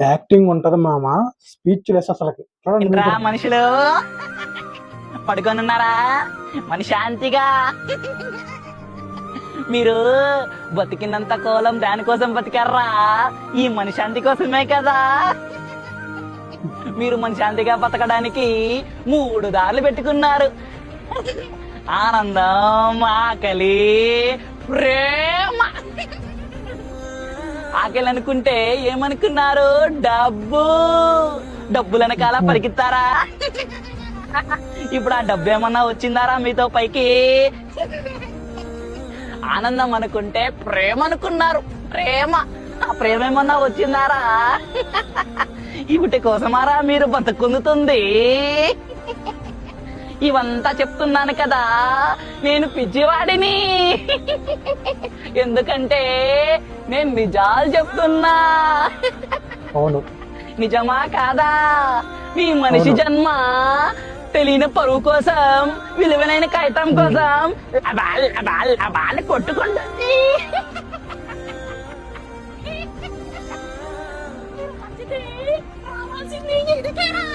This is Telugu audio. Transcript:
యాక్టింగ్ ఉంటది మామ, స్పీచ్ లెస్ అసలుకి. చూడండి ఏంట్రా మీరు. మనుషులు పడుకొని ఉన్నారా మన శాంతిగా? మీరు బతికినంత కోలం దానికోసం బతికారా? ఈ మనశాంతి కోసమే కదా. మీరు మనశాంతిగా బతకడానికి 3 దారులు పెట్టుకున్నారు: ఆనందం, ఆకలి, ప్రేమ. ఆకలి అనుకుంటే ఏమనుకున్నారు? డబ్బులు వెనకాల పరిగెత్తారా? ఇప్పుడు ఆ డబ్బు ఏమన్నా వచ్చిందారా మీతో పైకి? ఆనందం అనుకుంటే ప్రేమ అనుకున్నారు. ఆ ప్రేమ ఏమన్నా వచ్చిందారా? ఇవిటి కోసమారా మీరు బతుకుందుతుంది? ఇవంతా చెప్తున్నాను కదా, నేను పిచ్చివాడిని. ఎందుకంటే నేను నిజాలు చెప్తున్నా. అవును. నిజమా కాదా? మీ మనిషి జన్మ తెలియని పరువు కోసం, విలువైన కాగితం కోసం అబాల్ కొట్టుకుంటుంది. రావాల్సింది ఎదికేరా?